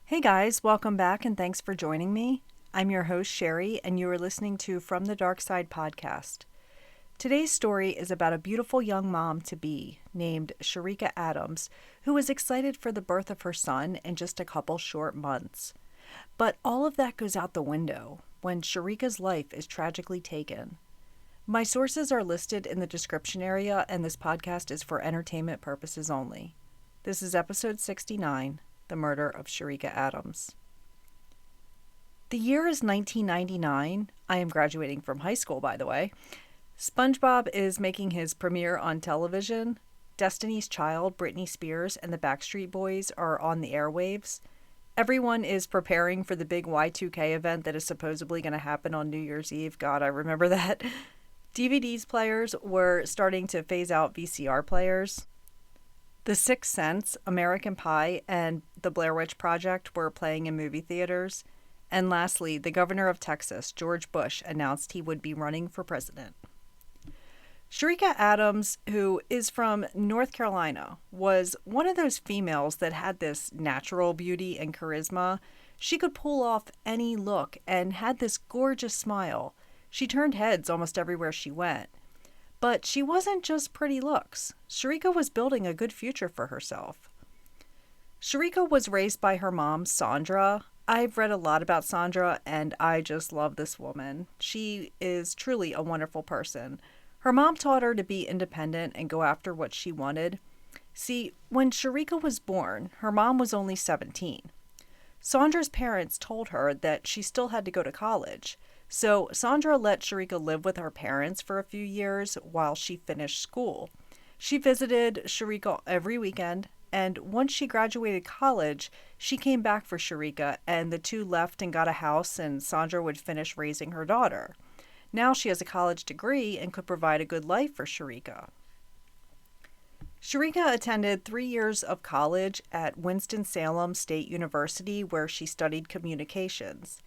Hey guys, welcome back and thanks for joining me. I'm your host, Sherry, and you are listening to From the Dark Side podcast. Today's story is about a beautiful young mom-to-be named Cherica Adams, who is excited for the birth of her son in just a couple short months. But all of that goes out the window when Cherica's life is tragically taken. My sources are listed in the description area, and this podcast is for entertainment purposes only. This is episode 69. The murder of Cherica Adams. The year is 1999. I am graduating from high school, by the way. SpongeBob is making his premiere on television. Destiny's Child, Britney Spears, and the Backstreet Boys are on the airwaves. Everyone is preparing for the big Y2K event that is supposedly going to happen on New Year's Eve. God, I remember that. DVDs players were starting to phase out VCR players. The Sixth Sense, American Pie, and The Blair Witch Project were playing in movie theaters. And lastly, the governor of Texas, George Bush, announced he would be running for president. Cherica Adams, who is from North Carolina, was one of those females that had this natural beauty and charisma. She could pull off any look and had this gorgeous smile. She turned heads almost everywhere she went. But she wasn't just pretty looks. Cherica was building a good future for herself. Cherica was raised by her mom, Sandra. I've read a lot about Sandra, and I just love this woman. She is truly a wonderful person. Her mom taught her to be independent and go after what she wanted. See, when Cherica was born, her mom was only 17. Sandra's parents told her that she still had to go to college. So Sandra let Cherica live with her parents for a few years while she finished school. She visited Cherica every weekend, and once she graduated college, she came back for Cherica, and the two left and got a house, and Sandra would finish raising her daughter. Now she has a college degree and could provide a good life for Cherica. Cherica attended 3 years of college at Winston-Salem State University, where she studied communications.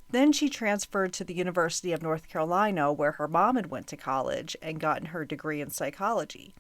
Then she transferred to the University of North Carolina, where her mom had went to college and gotten her degree in psychology.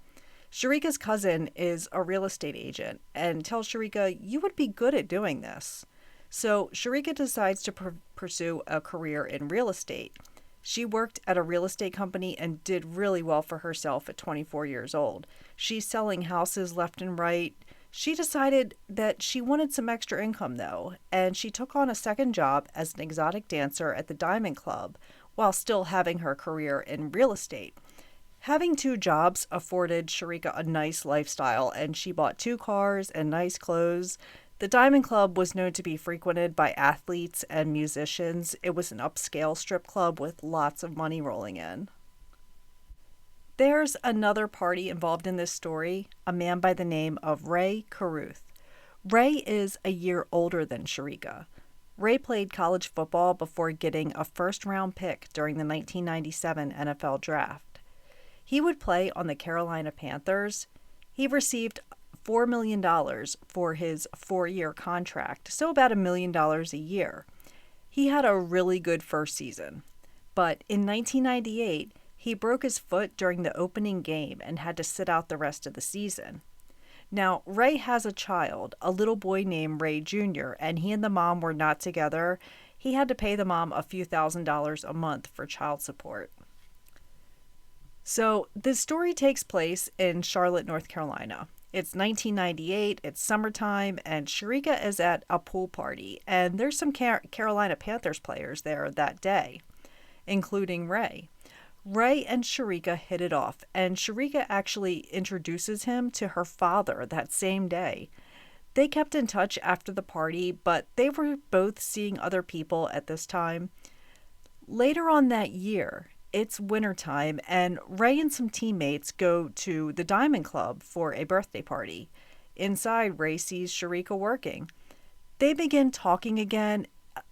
Cherica's cousin is a real estate agent and tells Cherica, "You would be good at doing this." So Cherica decides to pursue a career in real estate. She worked at a real estate company and did really well for herself at 24 years old. She's selling houses left and right. She decided that she wanted some extra income, though, and she took on a second job as an exotic dancer at the Diamond Club while still having her career in real estate. Having two jobs afforded Cherica a nice lifestyle, and she bought 2 cars and nice clothes. The Diamond Club was known to be frequented by athletes and musicians. It was an upscale strip club with lots of money rolling in. There's another party involved in this story, a man by the name of Rae Carruth. Rae is a year older than Cherica. Rae played college football before getting a first-round pick during the 1997 NFL Draft. He would play on the Carolina Panthers. He received $4 million for his 4-year contract, so about $1 million a year. He had a really good first season, but in 1998, he broke his foot during the opening game and had to sit out the rest of the season. Now, Rae has a child, a little boy named Rae Jr., and he and the mom were not together. He had to pay the mom a few $1,000s a month for child support. So, this story takes place in Charlotte, North Carolina. It's 1998, it's summertime, and Cherica is at a pool party, and there's some Carolina Panthers players there that day, including Rae. Rae and Cherica hit it off, and Cherica actually introduces him to her father that same day. They kept in touch after the party, but they were both seeing other people at this time. Later on that year, It's wintertime, and Rae and some teammates go to the Diamond Club for a birthday party. Inside, Rae sees Cherica working. They begin talking again,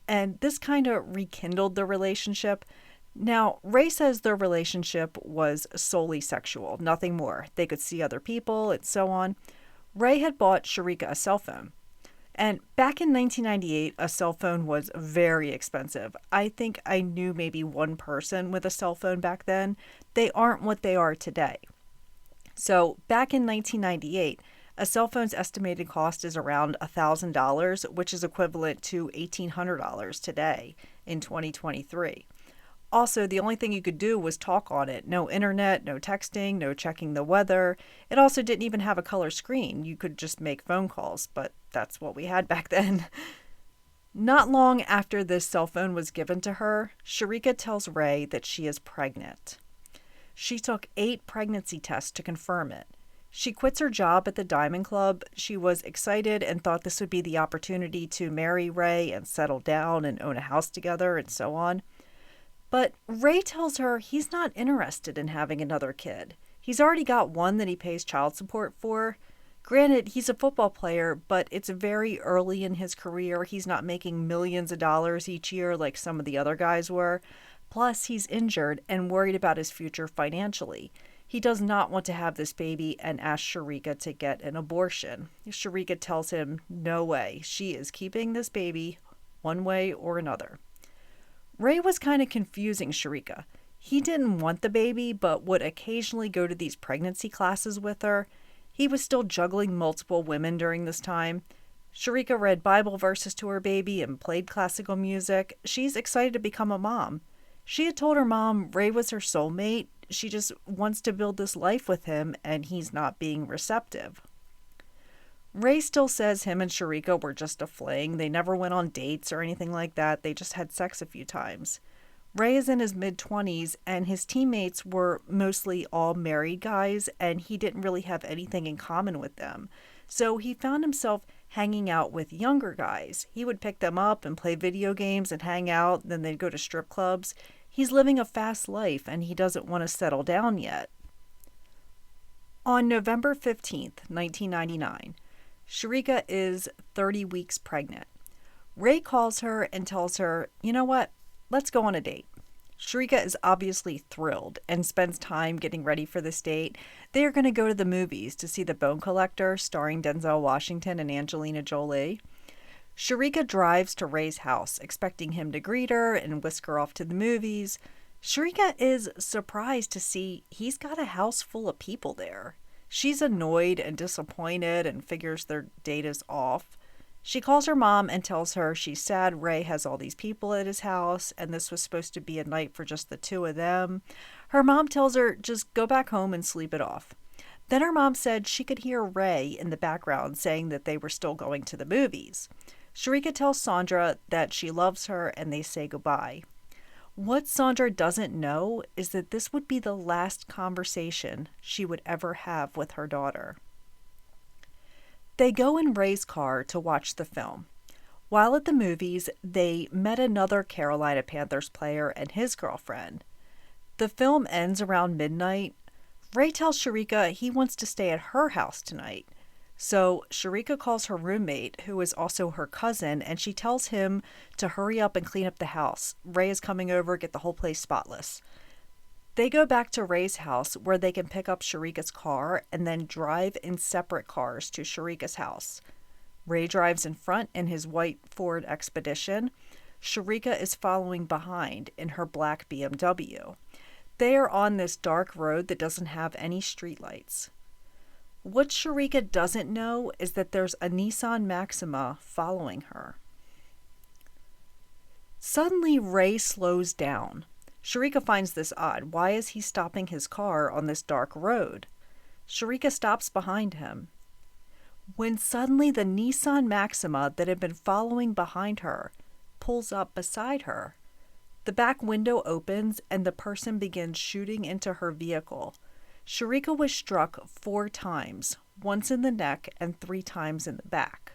and this kind of rekindled the relationship. Now, Rae says their relationship was solely sexual, nothing more. They could see other people and so on. Rae had bought Cherica a cell phone. And back in 1998, a cell phone was very expensive. I think I knew maybe one person with a cell phone back then. They aren't what they are today. So back in 1998, a cell phone's estimated cost is around $1,000, which is equivalent to $1,800 today in 2023. Also, the only thing you could do was talk on it. No internet, no texting, no checking the weather. It also didn't even have a color screen. You could just make phone calls, but that's what we had back then. Not long after this cell phone was given to her, Cherica tells Rae that she is pregnant. She took 8 pregnancy tests to confirm it. She quits her job at the Diamond Club. She was excited and thought this would be the opportunity to marry Rae and settle down and own a house together and so on. But Rae tells her he's not interested in having another kid. He's already got one that he pays child support for. Granted, he's a football player, but it's very early in his career. He's not making millions of dollars each year like some of the other guys were. Plus, he's injured and worried about his future financially. He does not want to have this baby and asks Cherica to get an abortion. Cherica tells him, no way. She is keeping this baby one way or another. Rae was kind of confusing Cherica. He didn't want the baby, but would occasionally go to these pregnancy classes with her. He was still juggling multiple women during this time. Cherica read Bible verses to her baby and played classical music. She's excited to become a mom. She had told her mom Rae was her soulmate. She just wants to build this life with him, and he's not being receptive. Rae still says him and Cherica were just a fling. They never went on dates or anything like that. They just had sex a few times. Rae is in his mid-20s, and his teammates were mostly all married guys, and he didn't really have anything in common with them. So he found himself hanging out with younger guys. He would pick them up and play video games and hang out, then they'd go to strip clubs. He's living a fast life, and he doesn't want to settle down yet. On November 15th, 1999, Cherica is 30 weeks pregnant. Rae calls her and tells her, you know what, let's go on a date. Cherica is obviously thrilled and spends time getting ready for this date. They are going to go to the movies to see The Bone Collector, starring Denzel Washington and Angelina Jolie. Cherica drives to Rae's house, expecting him to greet her and whisk her off to the movies. Cherica is surprised to see he's got a house full of people there. She's annoyed and disappointed and figures their date is off. She calls her mom and tells her she's sad Rae has all these people at his house and this was supposed to be a night for just the two of them. Her mom tells her just go back home and sleep it off. Then her mom said she could hear Rae in the background saying that they were still going to the movies. Cherica tells Sandra that she loves her and they say goodbye. What Sandra doesn't know is that this would be the last conversation she would ever have with her daughter. They go in Rae's car to watch the film. While at the movies, they met another Carolina Panthers player and his girlfriend. The film ends around midnight. Rae tells Cherica he wants to stay at her house tonight. So Cherica calls her roommate, who is also her cousin, and she tells him to hurry up and clean up the house. Rae is coming over, get the whole place spotless. They go back to Rae's house where they can pick up Cherica's car and then drive in separate cars to Cherica's house. Rae drives in front in his white Ford Expedition. Cherica is following behind in her black BMW. They are on this dark road that doesn't have any streetlights. What Cherica doesn't know is that there's a Nissan Maxima following her. Suddenly, Rae slows down. Cherica finds this odd. Why is he stopping his car on this dark road? Cherica stops behind him. When suddenly the Nissan Maxima that had been following behind her pulls up beside her, the back window opens and the person begins shooting into her vehicle. Cherica was struck 4 times, once in the neck and 3 times in the back.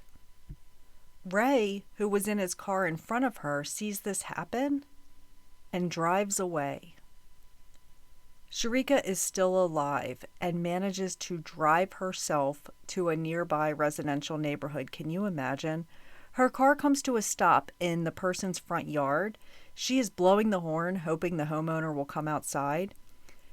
Rae, who was in his car in front of her, sees this happen and drives away. Cherica is still alive and manages to drive herself to a nearby residential neighborhood. Can you imagine? Her car comes to a stop in the person's front yard. She is blowing the horn, hoping the homeowner will come outside.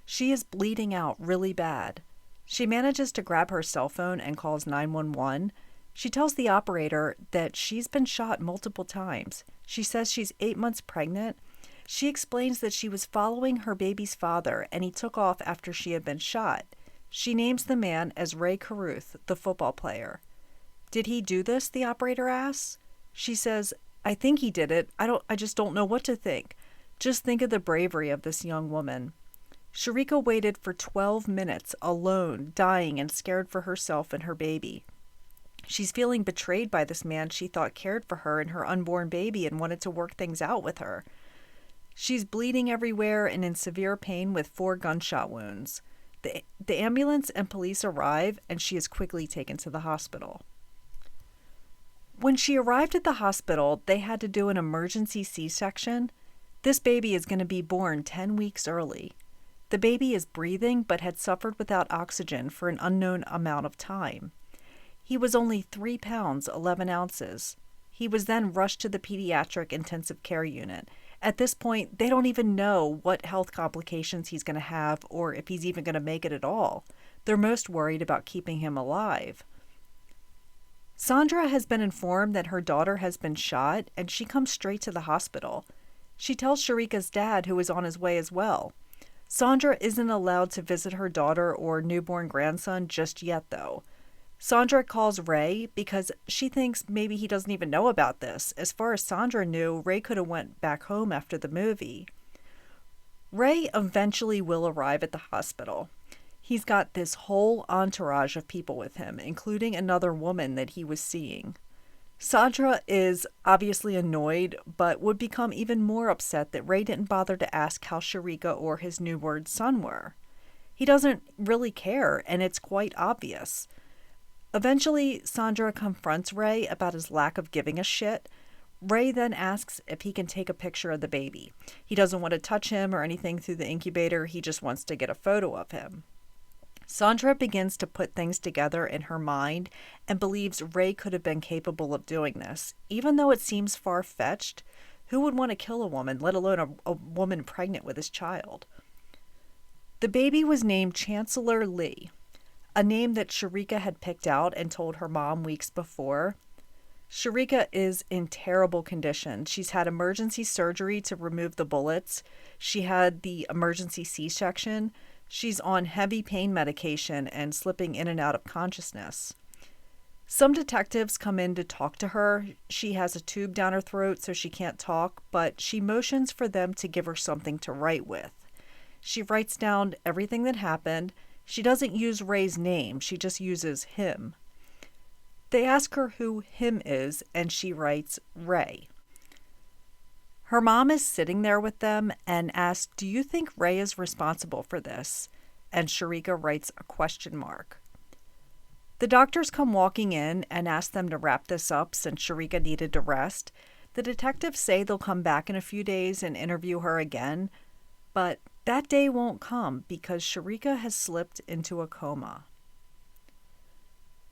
She is bleeding out really bad. She manages to grab her cell phone and calls 911. She tells the operator that she's been shot multiple times. She says she's 8 months pregnant. She explains that she was following her baby's father and he took off after she had been shot. She names the man as Rae Carruth, the football player. Did he do this? The operator asks. She says, I think he did it. I just don't know what to think. Just think of the bravery of this young woman. Cherica waited for 12 minutes alone, dying and scared for herself and her baby. She's feeling betrayed by this man she thought cared for her and her unborn baby and wanted to work things out with her. She's bleeding everywhere and in severe pain with 4 gunshot wounds. The ambulance and police arrive and she is quickly taken to the hospital. When she arrived at the hospital, they had to do an emergency C-section. This baby is going to be born 10 weeks early. The baby is breathing but had suffered without oxygen for an unknown amount of time. He was only 3 pounds, 11 ounces. He was then rushed to the pediatric intensive care unit. At this point, they don't even know what health complications he's going to have or if he's even going to make it at all. They're most worried about keeping him alive. Sandra has been informed that her daughter has been shot, and she comes straight to the hospital. She tells Cherica's dad, who is on his way as well. Sandra isn't allowed to visit her daughter or newborn grandson just yet, though. Sandra calls Rae because she thinks maybe he doesn't even know about this. As far as Sandra knew, Rae could have went back home after the movie. Rae eventually will arrive at the hospital. He's got this whole entourage of people with him, including another woman that he was seeing. Sandra is obviously annoyed, but would become even more upset that Rae didn't bother to ask how Cherica or his newborn son were. He doesn't really care, and it's quite obvious. Eventually, Sandra confronts Rae about his lack of giving a shit. Rae then asks if he can take a picture of the baby. He doesn't want to touch him or anything through the incubator. He just wants to get a photo of him. Sandra begins to put things together in her mind and believes Rae could have been capable of doing this. Even though it seems far-fetched, who would want to kill a woman, let alone a woman pregnant with his child? The baby was named Chancellor Lee, a name that Cherica had picked out and told her mom weeks before. Cherica is in terrible condition. She's had emergency surgery to remove the bullets. She had the emergency C-section. She's on heavy pain medication and slipping in and out of consciousness. Some detectives come in to talk to her. She has a tube down her throat, so she can't talk, but she motions for them to give her something to write with. She writes down everything that happened. She doesn't use Ray's name. She just uses him. They ask her who him is, and she writes Rae. Her mom is sitting there with them and asks, do you think Rae is responsible for this? And Cherica writes a question mark. The doctors come walking in and ask them to wrap this up since Cherica needed to rest. The detectives say they'll come back in a few days and interview her again, but that day won't come because Cherica has slipped into a coma.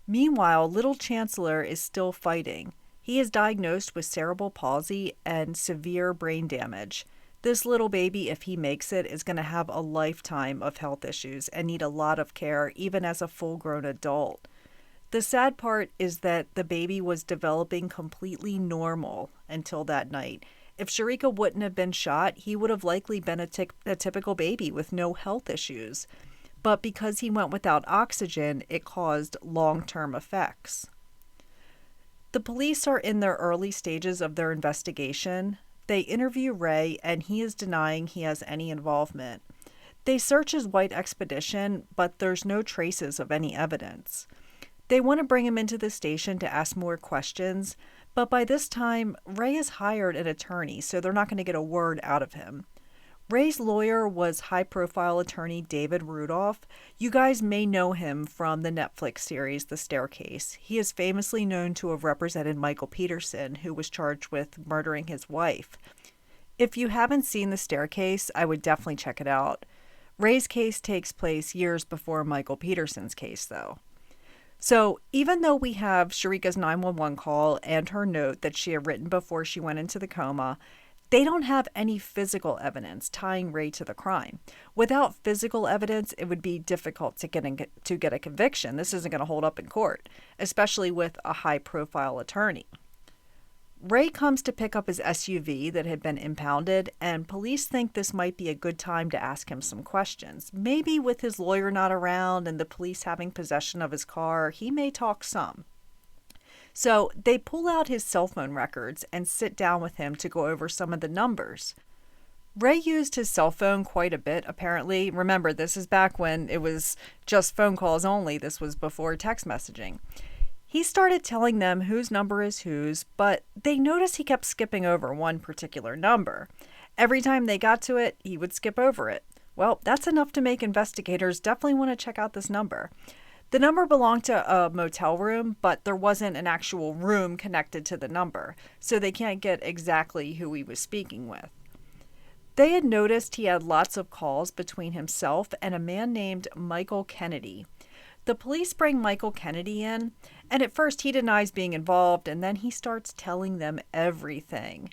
Meanwhile, little Chancellor is still fighting. He is diagnosed with cerebral palsy and severe brain damage. This little baby, if he makes it, is going to have a lifetime of health issues and need a lot of care, even as a full-grown adult. The sad part is that the baby was developing completely normal until that night. If Cherica wouldn't have been shot, he would have likely been a typical baby with no health issues. But because he went without oxygen, it caused long-term effects. The police are in their early stages of their investigation. They interview Rae, and he is denying he has any involvement. They search his white expedition, but there's no traces of any evidence. They want to bring him into the station to ask more questions, but by this time, Rae has hired an attorney, so they're not going to get a word out of him. Ray's lawyer was high-profile attorney David Rudolph. You guys may know him from the Netflix series The Staircase. He is famously known to have represented Michael Peterson, who was charged with murdering his wife. If you haven't seen The Staircase, I would definitely check it out. Rae's case takes place years before Michael Peterson's case, though. So even though we have Cherica's 911 call and her note that she had written before she went into the coma, they don't have any physical evidence tying Rae to the crime. Without physical evidence, it would be difficult to get a conviction. This isn't going to hold up in court, especially with a high-profile attorney. Rae comes to pick up his SUV that had been impounded, and police think this might be a good time to ask him some questions. Maybe with his lawyer not around and the police having possession of his car, he may talk some. So they pull out his cell phone records and sit down with him to go over some of the numbers. Rae used his cell phone quite a bit, apparently. Remember, this is back when it was just phone calls only. This was before text messaging. He started telling them whose number is whose, but they noticed he kept skipping over one particular number. Every time they got to it, he would skip over it. Well, that's enough to make investigators definitely want to check out this number. The number belonged to a motel room, but there wasn't an actual room connected to the number, so they can't get exactly who he was speaking with. They had noticed he had lots of calls between himself and a man named Michael Kennedy. The police bring Michael Kennedy in, and at first he denies being involved, and then he starts telling them everything.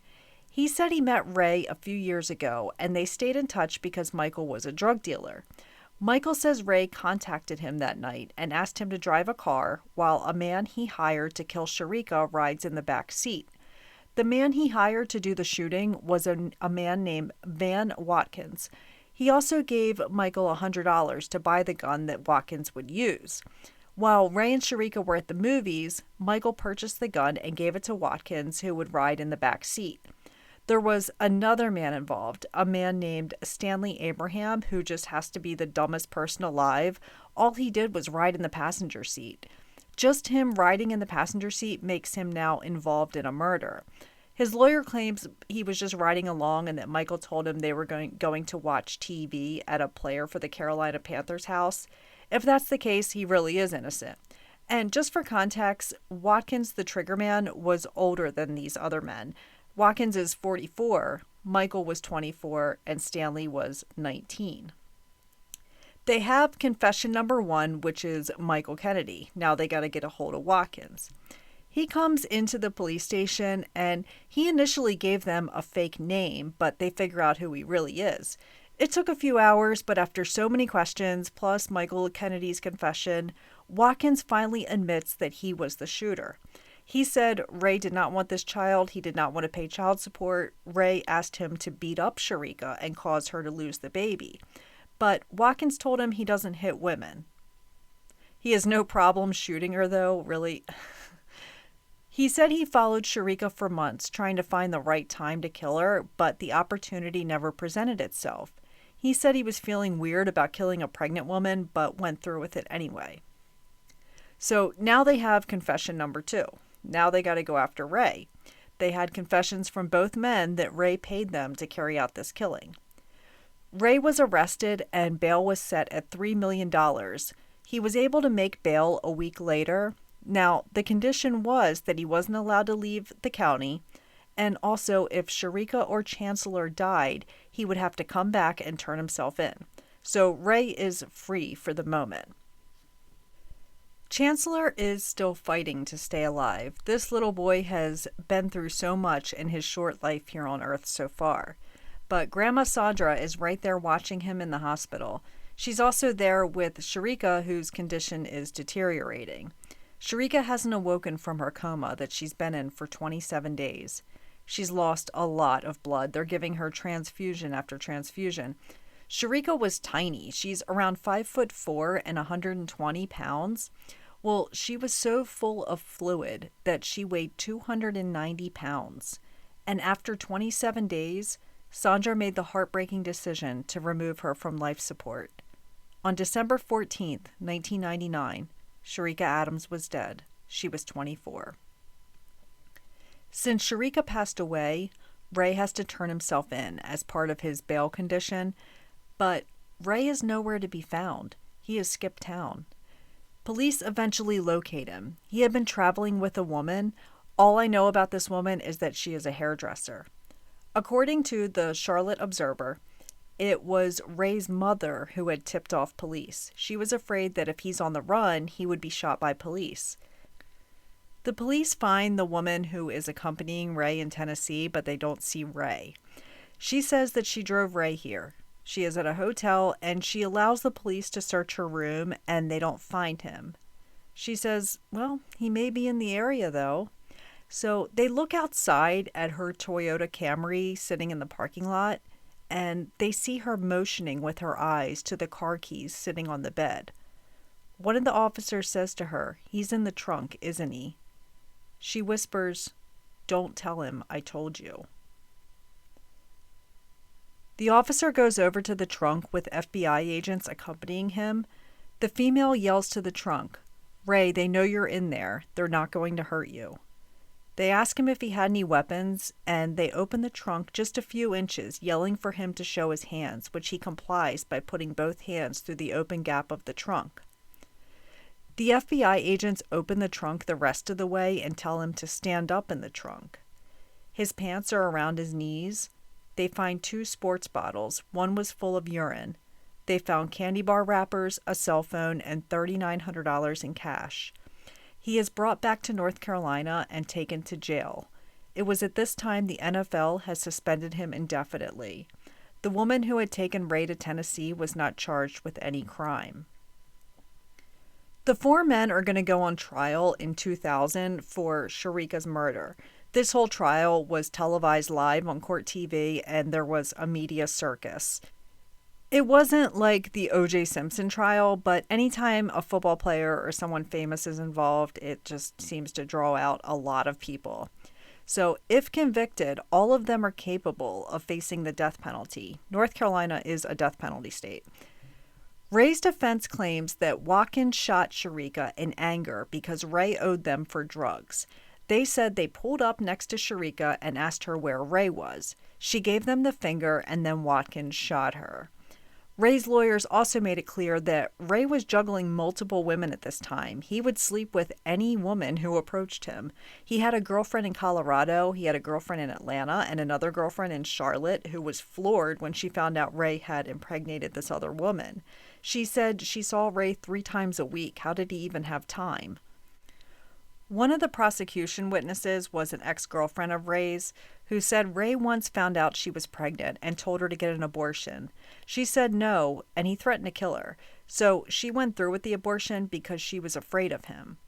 He said he met Rae a few years ago, and they stayed in touch because Michael was a drug dealer. Michael says Rae contacted him that night and asked him to drive a car while a man he hired to kill Cherica rides in the back seat. The man he hired to do the shooting was a man named Van Watkins. He also gave Michael $100 to buy the gun that Watkins would use. While Rae and Cherica were at the movies, Michael purchased the gun and gave it to Watkins, who would ride in the back seat. There was another man involved, a man named Stanley Abraham, who just has to be the dumbest person alive. All he did was ride in the passenger seat. Just him riding in the passenger seat makes him now involved in a murder. His lawyer claims he was just riding along and that Michael told him they were going to watch TV at a player for the Carolina Panthers house. If that's the case, he really is innocent. And just for context, Watkins, the triggerman, was older than these other men. Watkins is 44, Michael was 24, and Stanley was 19. They have confession number 1, which is Michael Kennedy. Now they got to get a hold of Watkins. He comes into the police station, and he initially gave them a fake name, but they figure out who he really is. It took a few hours, but after so many questions, plus Michael Kennedy's confession, Watkins finally admits that he was the shooter. He said Rae did not want this child. He did not want to pay child support. Rae asked him to beat up Cherica and cause her to lose the baby. But Watkins told him he doesn't hit women. He has no problem shooting her, though, really. He said he followed Cherica for months, trying to find the right time to kill her, but the opportunity never presented itself. He said he was feeling weird about killing a pregnant woman, but went through with it anyway. So now they have confession number 2. Now they got to go after Rae. They had confessions from both men that Rae paid them to carry out this killing. Rae was arrested and bail was set at $3 million. He was able to make bail a week later. Now, the condition was that he wasn't allowed to leave the county, and also if Cherica or Chancellor died, he would have to come back and turn himself in. So Rae is free for the moment. Chancellor is still fighting to stay alive. This little boy has been through so much in his short life here on Earth so far. But Grandma Sandra is right there watching him in the hospital. She's also there with Cherica, whose condition is deteriorating. Cherica hasn't awoken from her coma that she's been in for 27 days. She's lost a lot of blood. They're giving her transfusion after transfusion. Cherica was tiny. She's around 5'4" and 120 pounds. Well, she was so full of fluid that she weighed 290 pounds. And after 27 days, Sandra made the heartbreaking decision to remove her from life support. On December 14th, 1999, Cherica Adams was dead. She was 24. Since Cherica passed away, Rae has to turn himself in as part of his bail condition, but Rae is nowhere to be found. He has skipped town. Police eventually locate him. He had been traveling with a woman. All I know about this woman is that she is a hairdresser. According to the Charlotte Observer, It was Rae's mother who had tipped off police. She was afraid that if he's on the run, he would be shot by police. The police find the woman who is accompanying Rae in Tennessee, but they don't see Rae. She says that she drove Rae here. She is at a hotel, and she allows the police to search her room, and they don't find him. She says, well, he may be in the area, though. So they look outside at her Toyota Camry sitting in the parking lot, and they see her motioning with her eyes to the car keys sitting on the bed. One of the officers says to her, he's in the trunk, isn't he? She whispers, don't tell him I told you. The officer goes over to the trunk with FBI agents accompanying him. The female yells to the trunk, Rae, they know you're in there. They're not going to hurt you. They ask him if he had any weapons, and they open the trunk just a few inches, yelling for him to show his hands, which he complies by putting both hands through the open gap of the trunk. The FBI agents open the trunk the rest of the way and tell him to stand up in the trunk. His pants are around his knees. They find 2 sports bottles. One was full of urine. They found candy bar wrappers, a cell phone, and $3,900 in cash. He is brought back to North Carolina and taken to jail. It was at this time the NFL has suspended him indefinitely. The woman who had taken Rae to Tennessee was not charged with any crime. The 4 men are going to go on trial in 2000 for Cherica's murder. This whole trial was televised live on court TV, and there was a media circus. It wasn't like the O.J. Simpson trial, but anytime a football player or someone famous is involved, it just seems to draw out a lot of people. So if convicted, all of them are capable of facing the death penalty. North Carolina is a death penalty state. Rae's defense claims that Watkins shot Cherica in anger because Rae owed them for drugs. They said they pulled up next to Cherica and asked her where Rae was. She gave them the finger, and then Watkins shot her. Rae's lawyers also made it clear that Rae was juggling multiple women at this time. He would sleep with any woman who approached him. He had a girlfriend in Colorado, he had a girlfriend in Atlanta, and another girlfriend in Charlotte who was floored when she found out Rae had impregnated this other woman. She said she saw Rae 3 times a week. How did he even have time? One of the prosecution witnesses was an ex-girlfriend of Rae's who said Rae once found out she was pregnant and told her to get an abortion. She said no, and he threatened to kill her. So she went through with the abortion because she was afraid of him.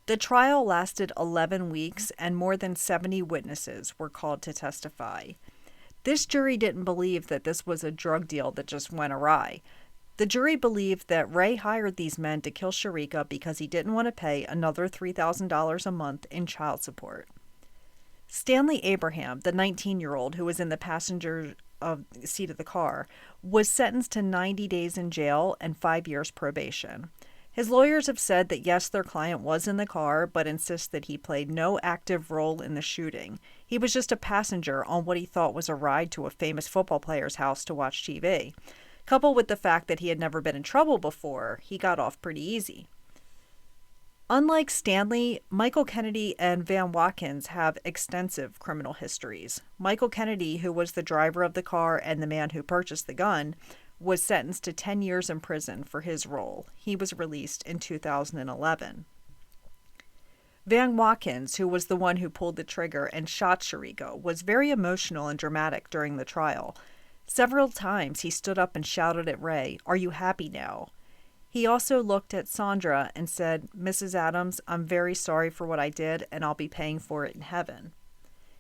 The trial lasted 11 weeks, and more than 70 witnesses were called to testify. This jury didn't believe that this was a drug deal that just went awry. The jury believed that Rae hired these men to kill Cherica because he didn't want to pay another $3,000 a month in child support. Stanley Abraham, the 19-year-old who was in the passenger seat of the car, was sentenced to 90 days in jail and 5 years probation. His lawyers have said that yes, their client was in the car, but insist that he played no active role in the shooting. He was just a passenger on what he thought was a ride to a famous football player's house to watch TV. Coupled with the fact that he had never been in trouble before, he got off pretty easy. Unlike Stanley, Michael Kennedy and Van Watkins have extensive criminal histories. Michael Kennedy, who was the driver of the car and the man who purchased the gun, was sentenced to 10 years in prison for his role. He was released in 2011. Van Watkins, who was the one who pulled the trigger and shot Cherica, was very emotional and dramatic during the trial. Several times he stood up and shouted at Rae, "Are you happy now?" He also looked at Sandra and said, "Mrs. Adams, I'm very sorry for what I did, and I'll be paying for it in heaven."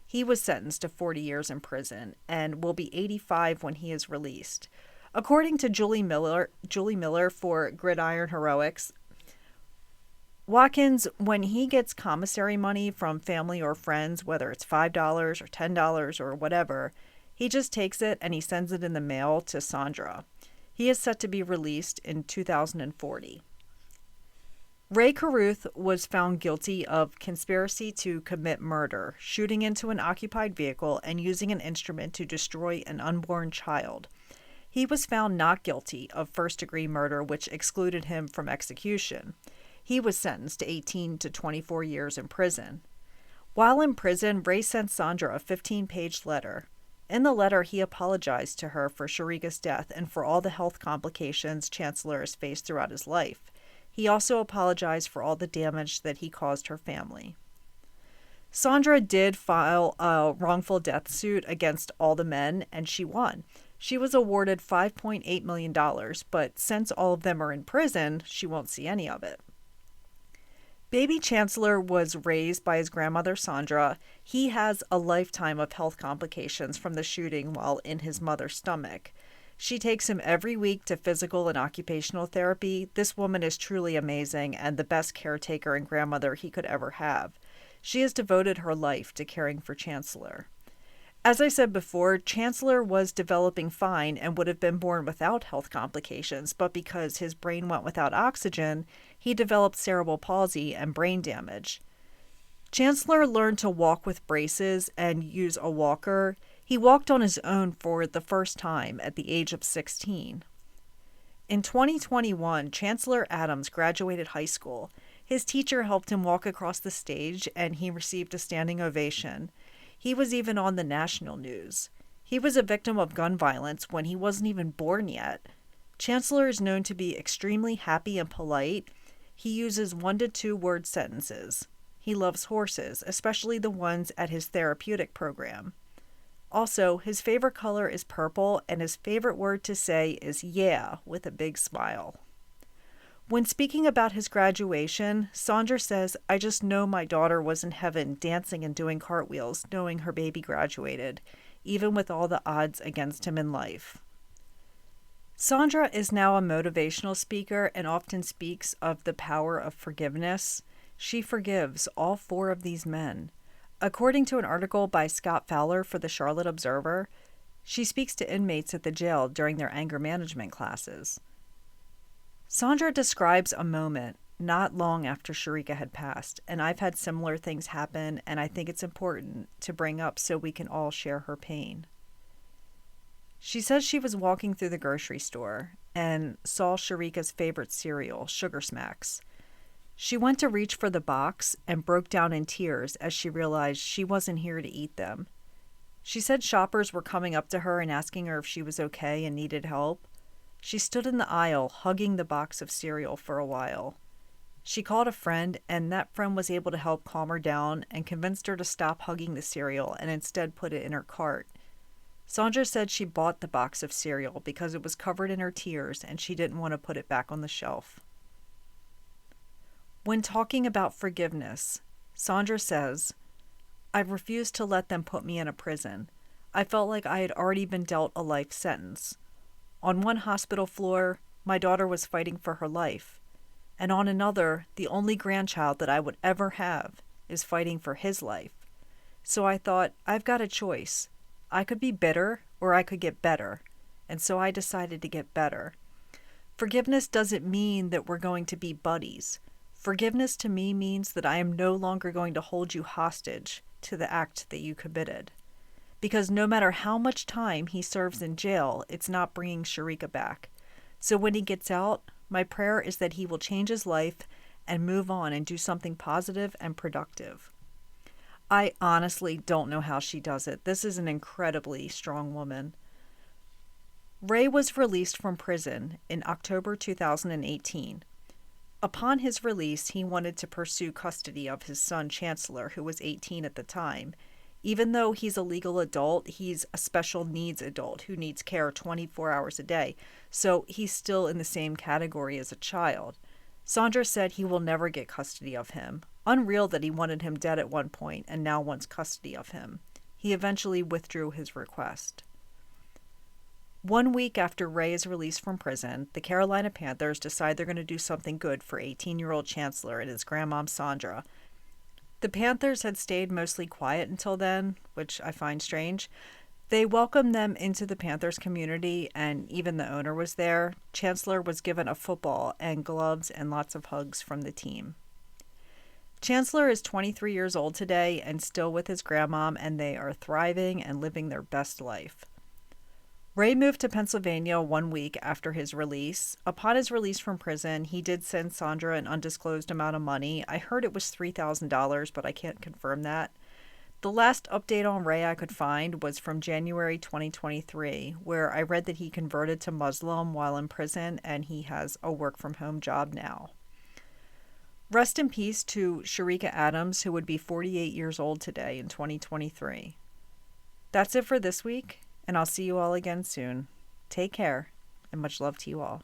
He was sentenced to 40 years in prison and will be 85 when he is released. According to Julie Miller for Gridiron Heroics, Watkins, when he gets commissary money from family or friends, whether it's $5 or $10 or whatever, he just takes it and he sends it in the mail to Sandra. He is set to be released in 2040. Rae Carruth was found guilty of conspiracy to commit murder, shooting into an occupied vehicle and using an instrument to destroy an unborn child. He was found not guilty of first-degree murder, which excluded him from execution. He was sentenced to 18 to 24 years in prison. While in prison, Rae sent Sandra a 15-page letter. In the letter, he apologized to her for Cherica's death and for all the health complications Chancellor has faced throughout his life. He also apologized for all the damage that he caused her family. Sandra did file a wrongful death suit against all the men, and she won. She was awarded $5.8 million, but since all of them are in prison, she won't see any of it. Baby Chancellor was raised by his grandmother Sandra. He has a lifetime of health complications from the shooting while in his mother's stomach. She takes him every week to physical and occupational therapy. This woman is truly amazing and the best caretaker and grandmother he could ever have. She has devoted her life to caring for Chancellor. As I said before, Chancellor was developing fine and would have been born without health complications, but because his brain went without oxygen, he developed cerebral palsy and brain damage. Chancellor learned to walk with braces and use a walker. He walked on his own for the first time at the age of 16. In 2021, Chancellor Adams graduated high school. His teacher helped him walk across the stage, and he received a standing ovation. He was even on the national news. He was a victim of gun violence when he wasn't even born yet. Chancellor is known to be extremely happy and polite. He uses 1 to 2 word sentences. He loves horses, especially the ones at his therapeutic program. Also, his favorite color is purple, and his favorite word to say is "yeah" with a big smile. When speaking about his graduation, Sandra says, "I just know my daughter was in heaven dancing and doing cartwheels, knowing her baby graduated, even with all the odds against him in life." Sandra is now a motivational speaker and often speaks of the power of forgiveness. She forgives all 4 of these men. According to an article by Scott Fowler for the Charlotte Observer, she speaks to inmates at the jail during their anger management classes. Sandra describes a moment not long after Cherica had passed, and I've had similar things happen, and I think it's important to bring up so we can all share her pain. She says she was walking through the grocery store and saw Cherica's favorite cereal, Sugar Smacks. She went to reach for the box and broke down in tears as she realized she wasn't here to eat them. She said shoppers were coming up to her and asking her if she was okay and needed help. She stood in the aisle, hugging the box of cereal for a while. She called a friend, and that friend was able to help calm her down and convinced her to stop hugging the cereal and instead put it in her cart. Sandra said she bought the box of cereal because it was covered in her tears and she didn't want to put it back on the shelf. When talking about forgiveness, Sandra says, "I refused to let them put me in a prison. I felt like I had already been dealt a life sentence. On one hospital floor, my daughter was fighting for her life. And on another, the only grandchild that I would ever have is fighting for his life. So I thought, I've got a choice. I could be bitter or I could get better. And so I decided to get better. Forgiveness doesn't mean that we're going to be buddies. Forgiveness to me means that I am no longer going to hold you hostage to the act that you committed. Because no matter how much time he serves in jail, it's not bringing Cherica back. So when he gets out, my prayer is that he will change his life and move on and do something positive and productive." I honestly don't know how she does it. This is an incredibly strong woman. Rae was released from prison in October 2018. Upon his release, he wanted to pursue custody of his son, Chancellor, who was 18 at the time. Even though he's a legal adult, he's a special needs adult who needs care 24 hours a day, so he's still in the same category as a child. Sandra said he will never get custody of him. Unreal that he wanted him dead at one point and now wants custody of him. He eventually withdrew his request. 1 week after Rae is released from prison, the Carolina Panthers decide they're going to do something good for 18-year-old Chancellor and his grandmom Sandra. The Panthers had stayed mostly quiet until then, which I find strange. They welcomed them into the Panthers community, and even the owner was there. Chancellor was given a football and gloves and lots of hugs from the team. Chancellor is 23 years old today and still with his grandmom, and they are thriving and living their best life. Rae moved to Pennsylvania 1 week after his release. Upon his release from prison, he did send Sandra an undisclosed amount of money. I heard it was $3,000, but I can't confirm that. The last update on Rae I could find was from January 2023, where I read that he converted to Muslim while in prison and he has a work from home job now. Rest in peace to Cherica Adams, who would be 48 years old today in 2023. That's it for this week, and I'll see you all again soon. Take care, and much love to you all.